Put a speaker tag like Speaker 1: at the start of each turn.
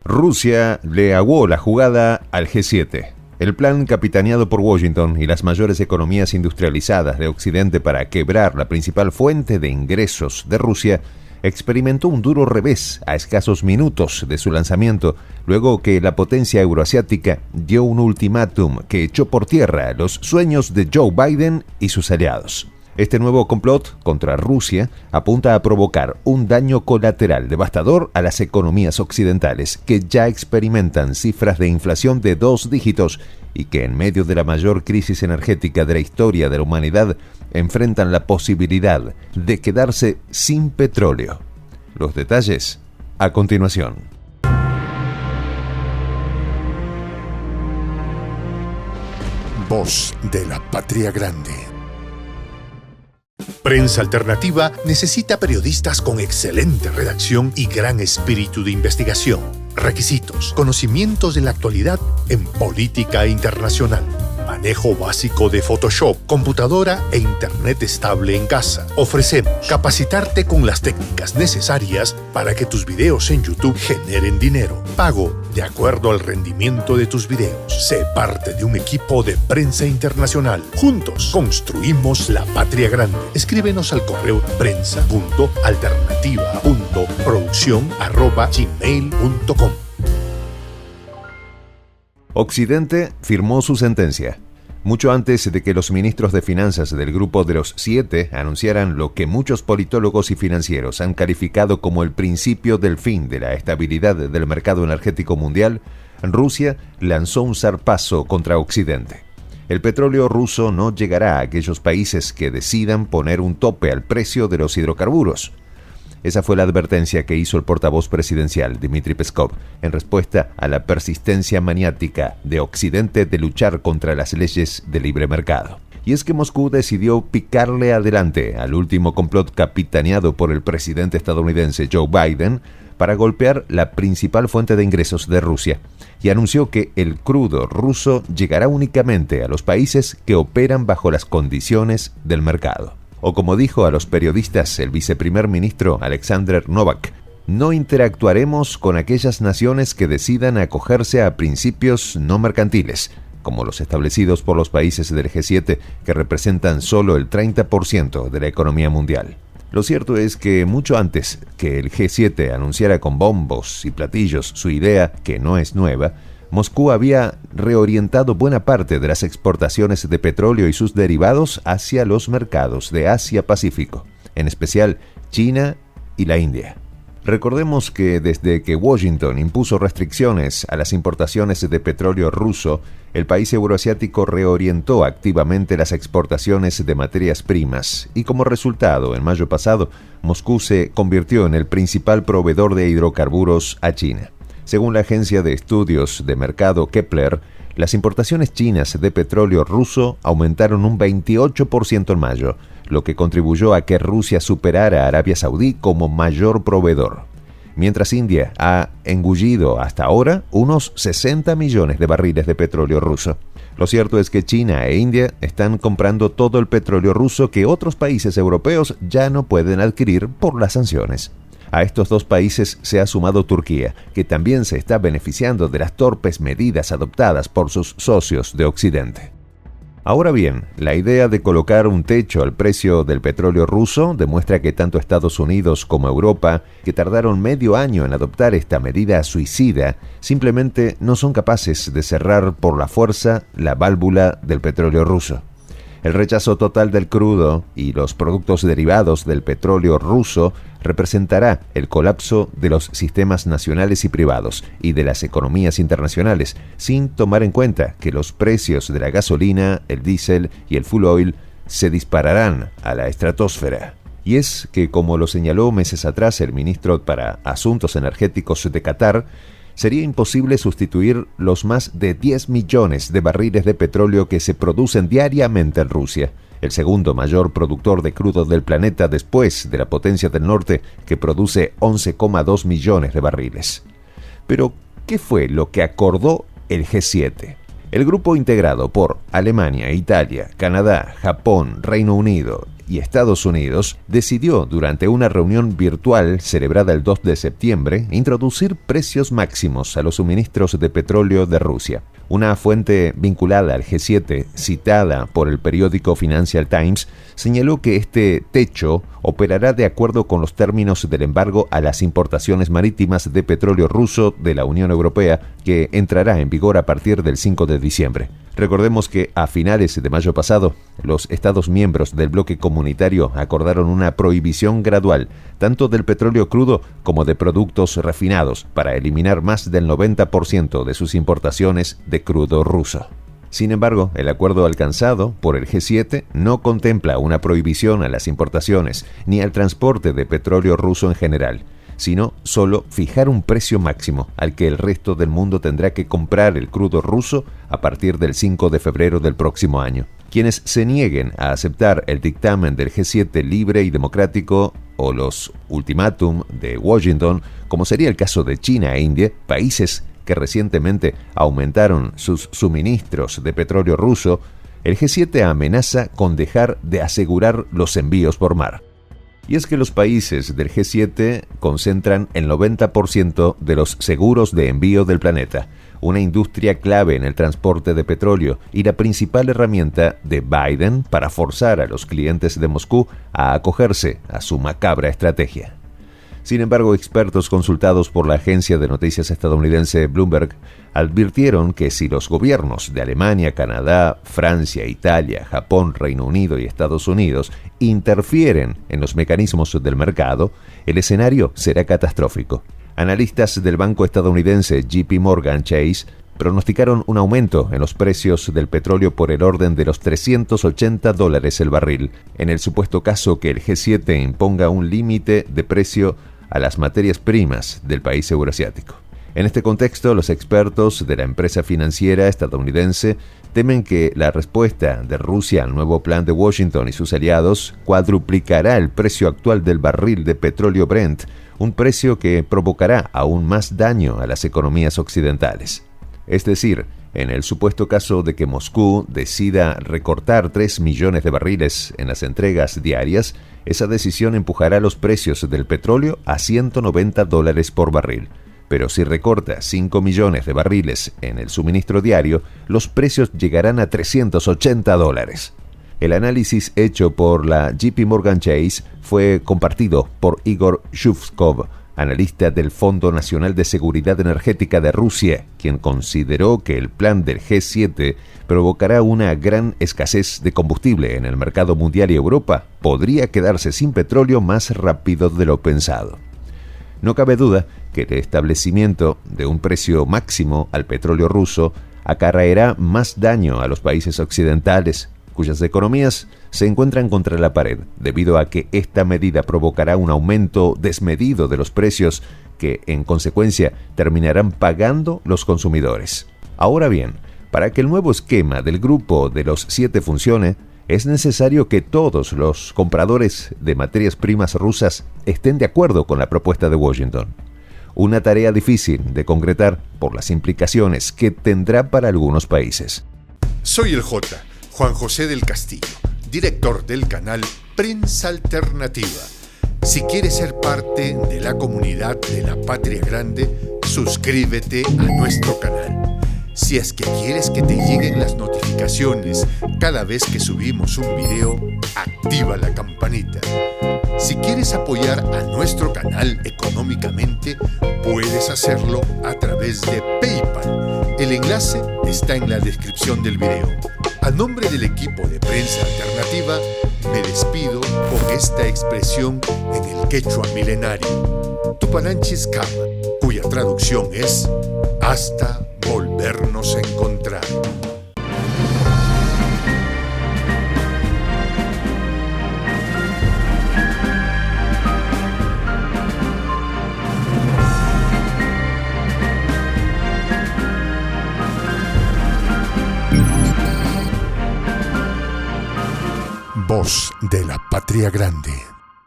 Speaker 1: Rusia le aguó la jugada al G7. El plan capitaneado por Washington y las mayores economías industrializadas de Occidente para quebrar la principal fuente de ingresos de Rusia experimentó un duro revés a escasos minutos de su lanzamiento, luego que la potencia euroasiática dio un ultimátum que echó por tierra los sueños de Joe Biden y sus aliados. Este nuevo complot contra Rusia apunta a provocar un daño colateral devastador a las economías occidentales, que ya experimentan cifras de inflación de 2 dígitos y que en medio de la mayor crisis energética de la historia de la humanidad enfrentan la posibilidad de quedarse sin petróleo. Los detalles a continuación.
Speaker 2: Voz de la Patria Grande. Prensa Alternativa necesita periodistas con excelente redacción y gran espíritu de investigación. Requisitos: conocimientos de la actualidad en política internacional, manejo básico de Photoshop, computadora e internet estable en casa. Ofrecemos capacitarte con las técnicas necesarias para que tus videos en YouTube generen dinero. Pago de acuerdo al rendimiento de tus videos. Sé parte de un equipo de Prensa Internacional. Juntos construimos la patria grande. Escríbenos al correo prensa.alternativa.produccion@gmail.com.
Speaker 1: Occidente firmó su sentencia. Mucho antes de que los ministros de finanzas del Grupo de los 7 anunciaran lo que muchos politólogos y financieros han calificado como el principio del fin de la estabilidad del mercado energético mundial, Rusia lanzó un zarpazo contra Occidente. El petróleo ruso no llegará a aquellos países que decidan poner un tope al precio de los hidrocarburos. Esa fue la advertencia que hizo el portavoz presidencial, Dmitry Peskov, en respuesta a la persistencia maniática de Occidente de luchar contra las leyes de libre mercado. Y es que Moscú decidió picarle adelante al último complot capitaneado por el presidente estadounidense Joe Biden para golpear la principal fuente de ingresos de Rusia, y anunció que el crudo ruso llegará únicamente a los países que operan bajo las condiciones del mercado. O como dijo a los periodistas el viceprimer ministro Alexander Novak, no interactuaremos con aquellas naciones que decidan acogerse a principios no mercantiles, como los establecidos por los países del G7, que representan solo el 30% de la economía mundial. Lo cierto es que mucho antes que el G7 anunciara con bombos y platillos su idea, que no es nueva, Moscú había reorientado buena parte de las exportaciones de petróleo y sus derivados hacia los mercados de Asia-Pacífico, en especial China y la India. Recordemos que desde que Washington impuso restricciones a las importaciones de petróleo ruso, el país euroasiático reorientó activamente las exportaciones de materias primas y como resultado, en mayo pasado, Moscú se convirtió en el principal proveedor de hidrocarburos a China. Según la agencia de estudios de mercado Kepler, las importaciones chinas de petróleo ruso aumentaron un 28% en mayo, lo que contribuyó a que Rusia superara a Arabia Saudí como mayor proveedor. Mientras India ha engullido hasta ahora unos 60 millones de barriles de petróleo ruso. Lo cierto es que China e India están comprando todo el petróleo ruso que otros países europeos ya no pueden adquirir por las sanciones. A estos dos países se ha sumado Turquía, que también se está beneficiando de las torpes medidas adoptadas por sus socios de Occidente. Ahora bien, la idea de colocar un techo al precio del petróleo ruso demuestra que tanto Estados Unidos como Europa, que tardaron medio año en adoptar esta medida suicida, simplemente no son capaces de cerrar por la fuerza la válvula del petróleo ruso. El rechazo total del crudo y los productos derivados del petróleo ruso representará el colapso de los sistemas nacionales y privados y de las economías internacionales, sin tomar en cuenta que los precios de la gasolina, el diésel y el fuel oil se dispararán a la estratosfera. Y es que, como lo señaló meses atrás el ministro para Asuntos Energéticos de Qatar, sería imposible sustituir los más de 10 millones de barriles de petróleo que se producen diariamente en Rusia, el segundo mayor productor de crudo del planeta después de la potencia del norte, que produce 11,2 millones de barriles. Pero, ¿qué fue lo que acordó el G7? El grupo integrado por Alemania, Italia, Canadá, Japón, Reino Unido y Estados Unidos, decidió durante una reunión virtual celebrada el 2 de septiembre introducir precios máximos a los suministros de petróleo de Rusia. Una fuente vinculada al G7, citada por el periódico Financial Times, señaló que este techo operará de acuerdo con los términos del embargo a las importaciones marítimas de petróleo ruso de la Unión Europea, que entrará en vigor a partir del 5 de diciembre. Recordemos que a finales de mayo pasado, los Estados miembros del bloque comunitario acordaron una prohibición gradual, tanto del petróleo crudo como de productos refinados, para eliminar más del 90% de sus importaciones de crudo ruso. Sin embargo, el acuerdo alcanzado por el G7 no contempla una prohibición a las importaciones ni al transporte de petróleo ruso en general, sino solo fijar un precio máximo al que el resto del mundo tendrá que comprar el crudo ruso a partir del 5 de febrero del próximo año. Quienes se nieguen a aceptar el dictamen del G7 libre y democrático o los ultimátum de Washington, como sería el caso de China e India, países que recientemente aumentaron sus suministros de petróleo ruso, el G7 amenaza con dejar de asegurar los envíos por mar. Y es que los países del G7 concentran el 90% de los seguros de envío del planeta, una industria clave en el transporte de petróleo y la principal herramienta de Biden para forzar a los clientes de Moscú a acogerse a su macabra estrategia. Sin embargo, expertos consultados por la agencia de noticias estadounidense Bloomberg advirtieron que si los gobiernos de Alemania, Canadá, Francia, Italia, Japón, Reino Unido y Estados Unidos interfieren en los mecanismos del mercado, el escenario será catastrófico. Analistas del banco estadounidense JP Morgan Chase pronosticaron un aumento en los precios del petróleo por el orden de los $380 el barril, en el supuesto caso que el G7 imponga un límite de precio a las materias primas del país euroasiático. En este contexto, los expertos de la empresa financiera estadounidense temen que la respuesta de Rusia al nuevo plan de Washington y sus aliados cuadruplicará el precio actual del barril de petróleo Brent, un precio que provocará aún más daño a las economías occidentales. Es decir, en el supuesto caso de que Moscú decida recortar 3 millones de barriles en las entregas diarias, esa decisión empujará los precios del petróleo a $190 por barril. Pero si recorta 5 millones de barriles en el suministro diario, los precios llegarán a $380. El análisis hecho por la JP Morgan Chase fue compartido por Igor Shuvkov, analista del Fondo Nacional de Seguridad Energética de Rusia, quien consideró que el plan del G7 provocará una gran escasez de combustible en el mercado mundial y Europa podría quedarse sin petróleo más rápido de lo pensado. No cabe duda que el establecimiento de un precio máximo al petróleo ruso acarreará más daño a los países occidentales, cuyas economías se encuentran contra la pared, debido a que esta medida provocará un aumento desmedido de los precios que, en consecuencia, terminarán pagando los consumidores. Ahora bien, para que el nuevo esquema del grupo de los 7 funcione, es necesario que todos los compradores de materias primas rusas estén de acuerdo con la propuesta de Washington. Una tarea difícil de concretar por las implicaciones que tendrá para algunos países.
Speaker 2: Soy el J, Juan José del Castillo, director del canal Prensa Alternativa. Si quieres ser parte de la comunidad de la Patria Grande, suscríbete a nuestro canal. Si es que quieres que te lleguen las notificaciones cada vez que subimos un video, activa la campanita. Si quieres apoyar a nuestro canal económicamente, puedes hacerlo a través de PayPal. El enlace está en la descripción del video. A nombre del equipo de Prensa Alternativa, me despido con esta expresión en el quechua milenario, Tupananchis Kama, cuya traducción es hasta volvernos a encontrar. Voz de la Patria Grande.